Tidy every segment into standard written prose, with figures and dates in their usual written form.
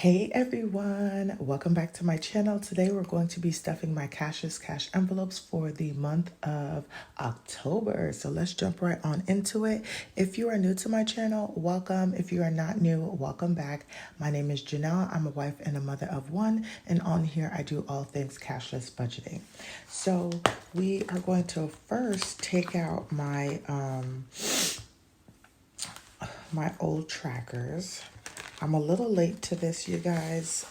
Hey everyone, welcome back to my channel. Today we're going to be stuffing my Cashless cash envelopes for the month of October. So let's jump right on into it. If you are new to my channel, welcome. If you are not new, welcome back. My name is Janelle. I'm a wife and a mother of one, and on here I do all things cashless budgeting. So we are going to first take out my my old trackers. I'm a little late to this, you guys.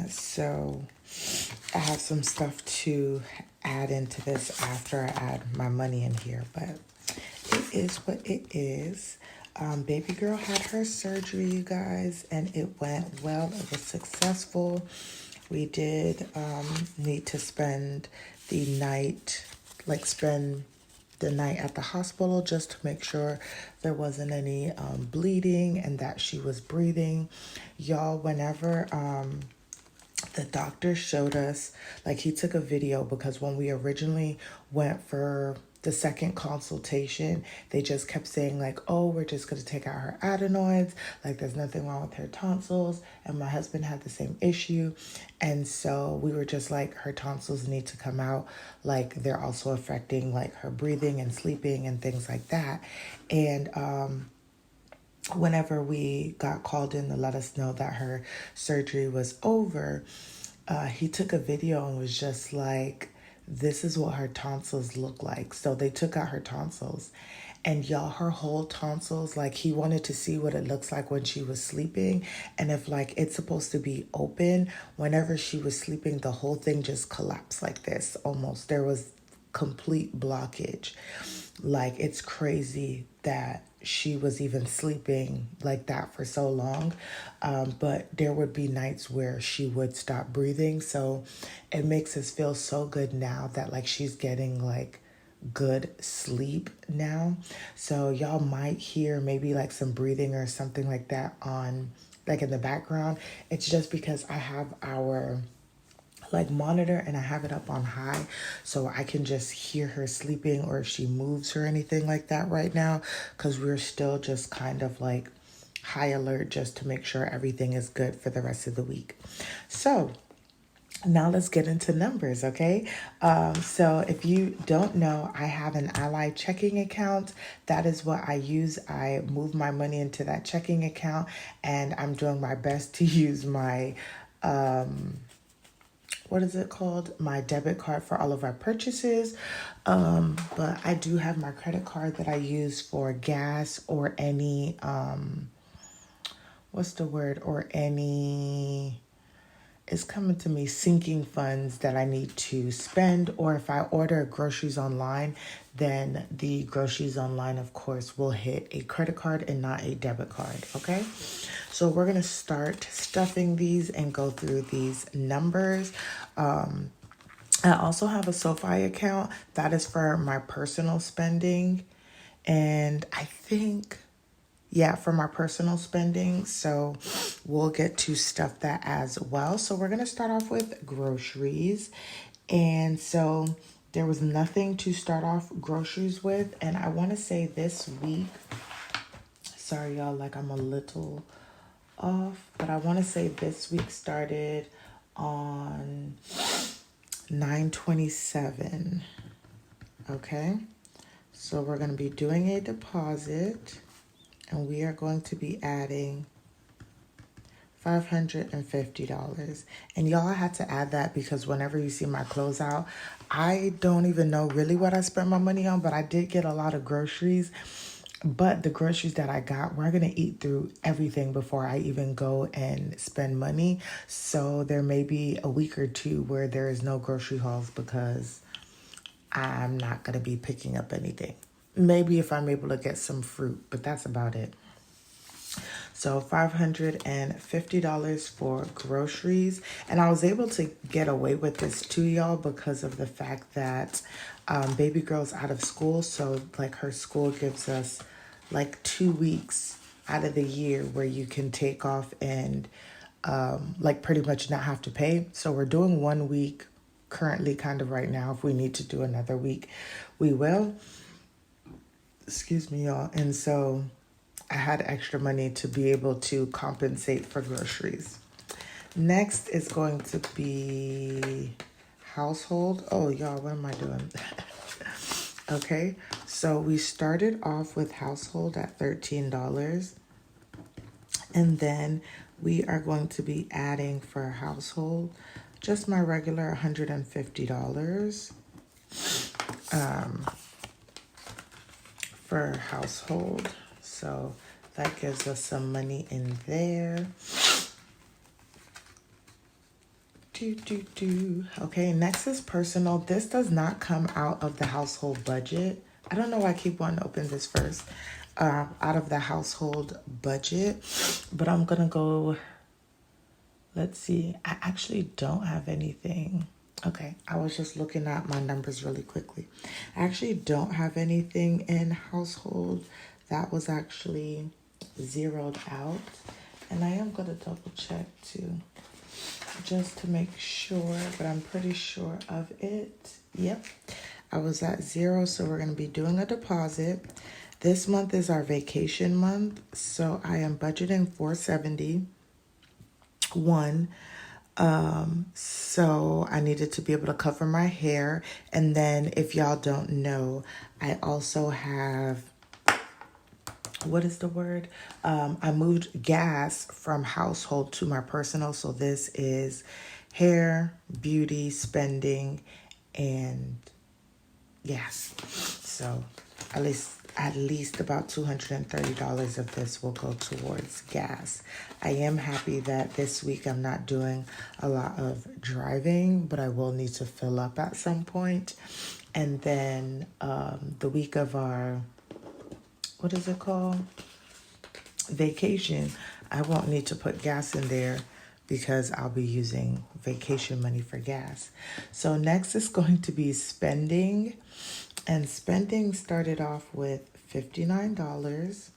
So I have some stuff to add into this after I add my money in here, but it is what it is. Baby girl had her surgery, you guys, and it went well. It was successful. We did need to spend the night, spend the night at the hospital just to make sure there wasn't any bleeding and that she was breathing. Y'all, whenever the doctor showed us, he took a video, because when we originally went for the second consultation, they just kept saying oh, we're just going to take out her adenoids, there's nothing wrong with her tonsils. And my husband had the same issue, and so we were just her tonsils need to come out, they're also affecting her breathing and sleeping and things like that. And whenever we got called in to let us know that her surgery was over, he took a video and was just this is what her tonsils look like. So they took out her tonsils, and y'all, her whole tonsils, he wanted to see what it looks like when she was sleeping. And if it's supposed to be open, whenever she was sleeping, the whole thing just collapsed like this almost. There was complete blockage. It's crazy that she was even sleeping like that for so long. But there would be nights where she would stop breathing. So it makes us feel so good now that she's getting good sleep now. So y'all might hear maybe some breathing or something like that on in the background. It's just because I have our monitor and I have it up on high, so I can just hear her sleeping, or if she moves or anything like that right now, because we're still just kind of high alert just to make sure everything is good for the rest of the week. So now let's get into numbers, okay? So if you don't know, I have an Ally checking account. That is what I use. I move my money into that checking account, and I'm doing my best to use my what is it called? My debit card for all of our purchases. But I do have my credit card that I use for gas or any, it's coming to me, sinking funds that I need to spend. Or if I order groceries online, then the groceries online, of course, will hit a credit card and not a debit card, okay? So we're going to start stuffing these and go through these numbers. I also have a SoFi account that is for my personal spending. And I think, yeah, for my personal spending. So we'll get to stuff that as well. So we're going to start off with groceries. And so there was nothing to start off groceries with. And I want to say this week, sorry y'all, I'm a little off, but I want to say this week started on 9/27. Okay, so we're going to be doing a deposit, and we are going to be adding $550. And y'all, I had to add that because whenever you see my closeout, I don't even know really what I spent my money on, but I did get a lot of groceries. But the groceries that I got, we're going to eat through everything before I even go and spend money. So there may be a week or two where there is no grocery hauls because I'm not going to be picking up anything. Maybe if I'm able to get some fruit, but that's about it. So $550 for groceries. And I was able to get away with this too, y'all, because of the fact that baby girl's out of school. So her school gives us 2 weeks out of the year where you can take off and pretty much not have to pay. So we're doing 1 week currently, kind of right now. If we need to do another week, we will. Excuse me, y'all. And so I had extra money to be able to compensate for groceries. Next is going to be household. Oh, y'all, what am I doing? Okay, so we started off with household at $13. And then we are going to be adding for household just my regular $150 for household. So that gives us some money in there. Okay, next is personal. This does not come out of the household budget. I don't know why I keep wanting to open this first. Out of the household budget, but I'm gonna go, let's see. I actually don't have anything. Okay, I was just looking at my numbers really quickly. I actually don't have anything in household. That was actually zeroed out. And I am gonna double check too, just to make sure, but I'm pretty sure of it. Yep, I was at zero, so we're gonna be doing a deposit. This month is our vacation month, so I am budgeting $471. So I needed to be able to cover my hair. And then if y'all don't know, I also have, what is the word? I moved gas from household to my personal. So this is hair, beauty, spending, and gas. So at least about $230 of this will go towards gas. I am happy that this week I'm not doing a lot of driving, but I will need to fill up at some point. And then the week of our, what is it called? Vacation, I won't need to put gas in there because I'll be using vacation money for gas. So next is going to be spending. And spending started off with $59.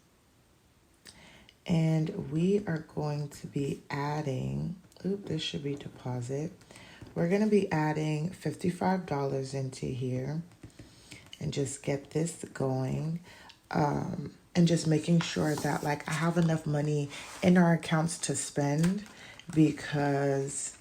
And we are going to be adding, this should be deposit. We're going to be adding $55 into here and just get this going. And just making sure that like I have enough money in our accounts to spend, because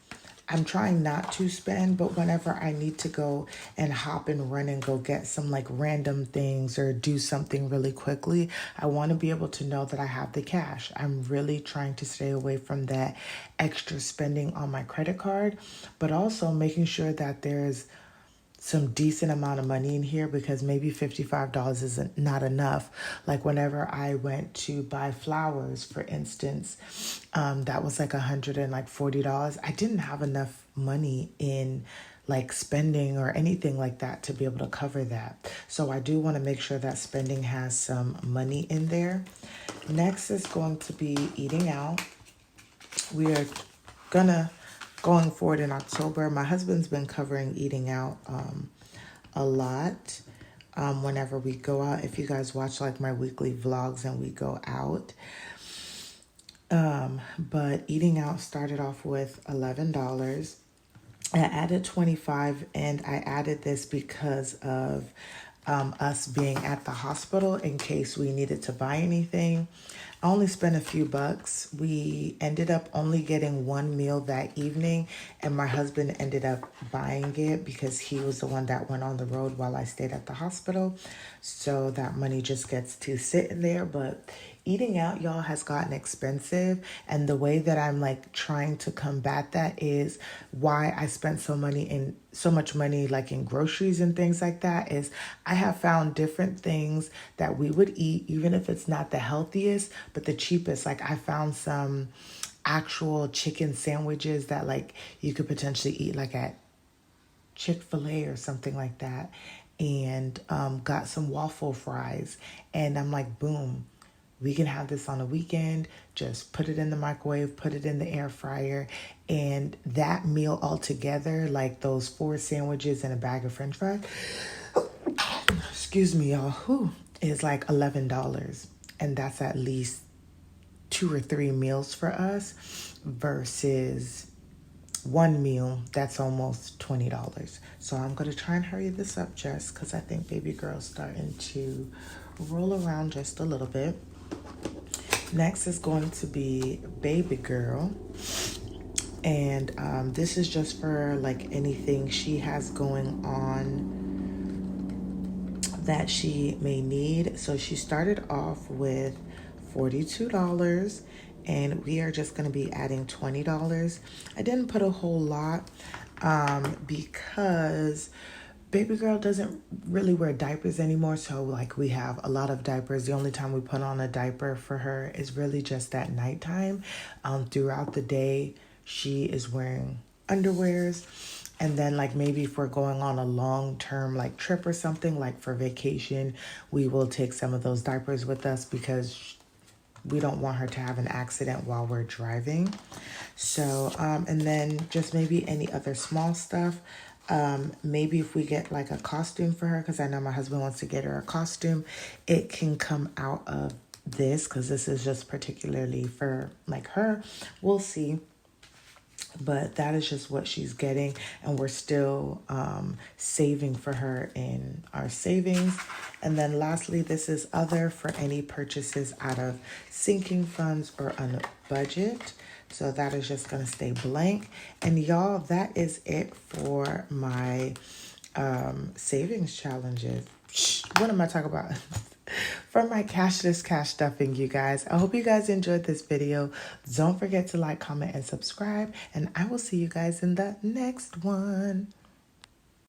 I'm trying not to spend, but whenever I need to go and hop and run and go get some like random things or do something really quickly, I want to be able to know that I have the cash. I'm really trying to stay away from that extra spending on my credit card, but also making sure that there's some decent amount of money in here, because maybe $55 isn't not enough. Like whenever I went to buy flowers, for instance, that was like $140. I didn't have enough money in like spending or anything like that to be able to cover that. So I do want to make sure that spending has some money in there. Next is going to be eating out. We are going forward in October, my husband's been covering eating out a lot whenever we go out. If you guys watch like my weekly vlogs and we go out. But eating out started off with $11. I added 25, and I added this because of us being at the hospital in case we needed to buy anything. I only spent a few bucks. We ended up only getting one meal that evening, and my husband ended up buying it because he was the one that went on the road while I stayed at the hospital. So that money just gets to sit in there. But eating out, y'all, has gotten expensive, and the way that I'm like trying to combat that is why I spent so much money like in groceries and things like that is I have found different things that we would eat, even if it's not the healthiest, but the cheapest. Like I found some actual chicken sandwiches that like you could potentially eat like at Chick-fil-A or something like that, and got some waffle fries, and I'm like, boom, we can have this on a weekend. Just put it in the microwave, put it in the air fryer, and that meal altogether, like those 4 sandwiches and a bag of French fries, excuse me, y'all, is like $11, and that's at least 2 or 3 meals for us versus one meal that's almost $20. So I'm going to try and hurry this up just because I think baby girl's starting to roll around just a little bit. Next is going to be baby girl. And this is just for like anything she has going on that she may need. So she started off with $42, and we are just going to be adding $20. I didn't put a whole lot because baby girl doesn't really wear diapers anymore. So like we have a lot of diapers. The only time we put on a diaper for her is really just at nighttime. Throughout the day, she is wearing underwears. And then like maybe if we're going on a long-term like trip or something, like for vacation, we will take some of those diapers with us because we don't want her to have an accident while we're driving. So, and then just maybe any other small stuff. Maybe if we get like a costume for her, because I know my husband wants to get her a costume, it can come out of this because this is just particularly for like her. We'll see. But that is just what she's getting, and we're still saving for her in our savings. And then lastly, this is other for any purchases out of sinking funds or on a budget. So that is just going to stay blank. And y'all, that is it for my savings challenges. What am I talking about? For my cashless cash stuffing, you guys. I hope you guys enjoyed this video. Don't forget to like, comment, and subscribe. And I will see you guys in the next one.